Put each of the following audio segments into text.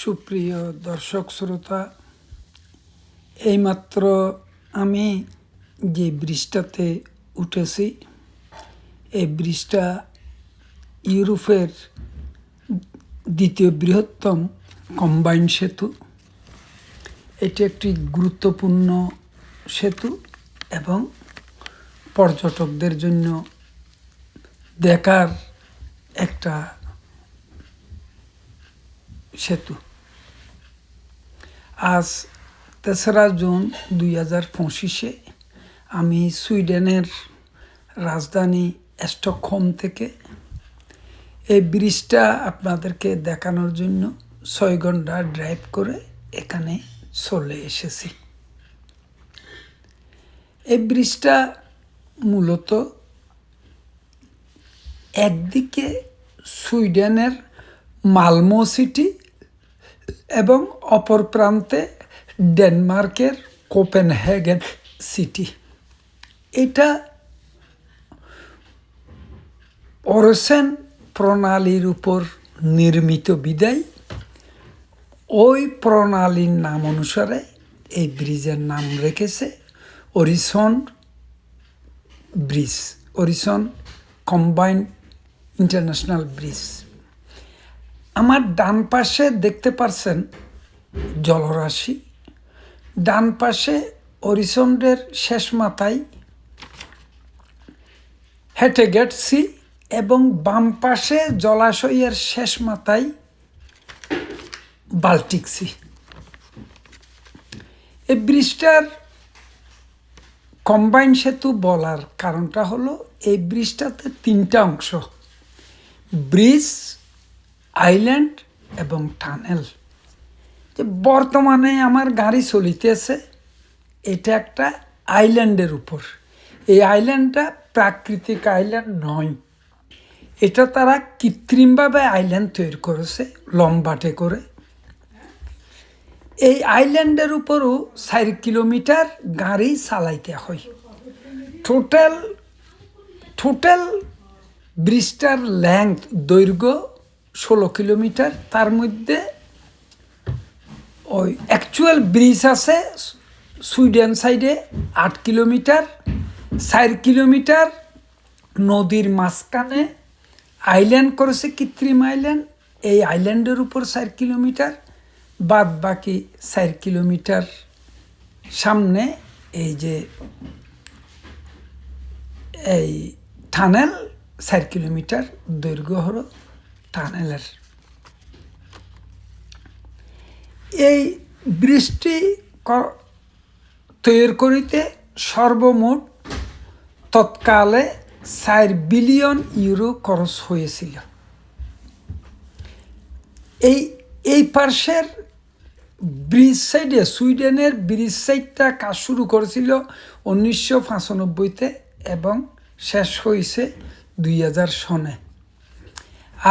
সুপ্রিয় দর্শক শ্রোতা, এইমাত্র আমি যে ব্রিজটাতে উঠেছি, এই ব্রিজটা ইউরোপের দ্বিতীয় বৃহত্তম কম্বাইন্ড সেতু। এটি একটি গুরুত্বপূর্ণ সেতু এবং পর্যটকদের জন্য দেখার একটা সেতু। আজ 3রা জুন 2025-এ আমি সুইডেনের রাজধানী স্টকহোম থেকে এই ব্রিজটা আপনাদেরকে দেখানোর জন্য 6 ঘন্টা ড্রাইভ করে এখানে চলে এসেছি। এই ব্রিজটা মূলত একদিকে সুইডেনের মালমো সিটি এবং অপর প্রান্তে ডেনমার্কের কোপেনহেগেন সিটি। এটা অরেসেন প্রণালীর উপর নির্মিত বিদায় ওই প্রণালীর নাম অনুসারে এই ব্রিজের নাম রেখেছে অরিসন ব্রিজ, অরিসন কম্বাইন্ড ইন্টারন্যাশনাল ব্রিজ। আমার ডান পাশে দেখতে পাচ্ছেন জলরাশি, ডান পাশে অরিসন্ডের শেষ মাথায় হেটেগেট সি এবং বাম পাশে জলাশয়ের শেষ মাথায় বাল্টিক সি। এই ব্রিজটার কম্বাইন্ড সেতু বলার কারণটা হলো এই ব্রিজটাতে 3টা অংশ, ব্রিজ, আইল্যান্ড এবং টানেল। যে বর্তমানে আমার গাড়ি চলিতেছে এটা একটা আইল্যান্ডের উপর। এই আইল্যান্ডটা প্রাকৃতিক আইল্যান্ড নয়, এটা তারা কৃত্রিমভাবে আইল্যান্ড তৈরি করেছে লম্বাটে করে। এই আইল্যান্ডের উপরও 4 কিলোমিটার গাড়ি চালাইতে হয়। টোটাল ব্রিজটার লেংথ, দৈর্ঘ্য 16 কিলোমিটার। তার মধ্যে ওই অ্যাকচুয়াল ব্রিজ আছে সুইডেন সাইডে 8 কিলোমিটার, 4 কিলোমিটার নদীর মাঝখানে আইল্যান্ড করেছে, কৃত্রিম আইল্যান্ড। এই আইল্যান্ডের উপর 4 কিলোমিটার, বাদ বাকি 4 কিলোমিটার সামনে এই যে এই টানেল, 4 কিলোমিটার দৈর্ঘ্য হলো টানেলের। এই ব্রিজটি তৈরি করিতে সর্বমোট তৎকালে 4 বিলিয়ন ইউরো খরচ হয়েছিল। এই পার্শ্বের ব্রিজ সাইডে, সুইডেনের ব্রিজ সাইডটা কাজ শুরু করেছিল 1995-তে এবং শেষ হয়েছে 2000 সনে।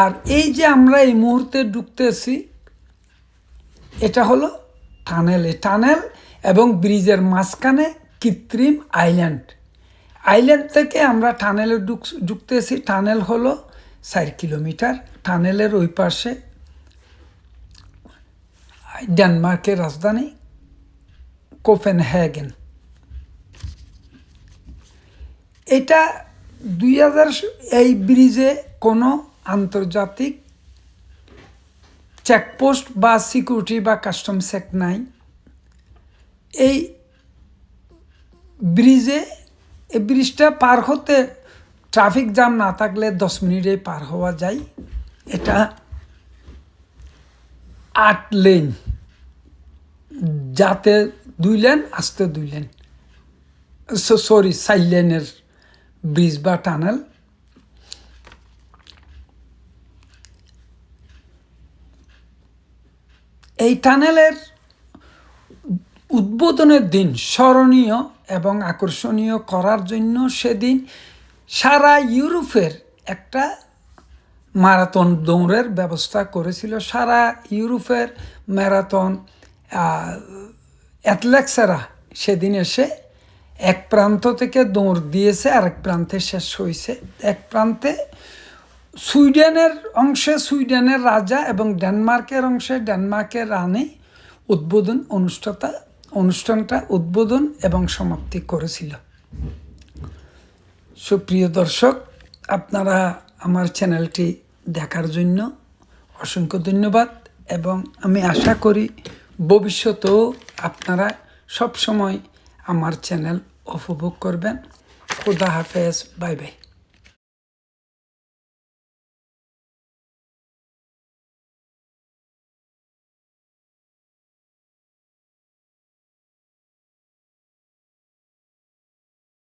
আর এই যে আমরা এই মুহূর্তে ঢুকতেছি এটা হলো টানেল এবং ব্রিজের মাঝখানে কৃত্রিম আইল্যান্ড থেকে আমরা টানেলে ঢুকতেছি। টানেল হলো 4 কিলোমিটার। টানেলের ওই পাশে ডেনমার্কের রাজধানী কোপেনহেগেন। এটা 2000 এই ব্রিজে কোনো আন্তর্জাতিক চেকপোস্ট বা সিকিউরিটি বা কাস্টম চেক নাই। এই ব্রিজটা পার হতে ট্রাফিক জ্যাম না থাকলে 10 মিনিটে পার হওয়া যায়। এটা 8 লেন, যাতে 2 লেন, আসতে 2 লেন, 4 লেনের ব্রিজ বা টানেল। এই টানেলের উদ্বোধনের দিন স্মরণীয় এবং আকর্ষণীয় করার জন্য সেদিন সারা ইউরোপের একটা ম্যারাথন দৌড়ের ব্যবস্থা করেছিল। সারা ইউরোপের ম্যারাথন অ্যাথলেটসরা সেদিন এসে এক প্রান্ত থেকে দৌড় দিয়েছে, আরেক প্রান্তে শেষ হয়েছে। এক প্রান্তে সুইডেনের অংশে সুইডেনের রাজা এবং ডেনমার্কের অংশে ডেনমার্কের রানী অনুষ্ঠানটা উদ্বোধন এবং সমাপ্তি করেছিল। সুপ্রিয় দর্শক, আপনারা আমার চ্যানেলটি দেখার জন্য অসংখ্য ধন্যবাদ এবং আমি আশা করি ভবিষ্যতেও আপনারা সব সময় আমার চ্যানেল উপভোগ করবেন। খুদা হাফেজ, বাই বাই।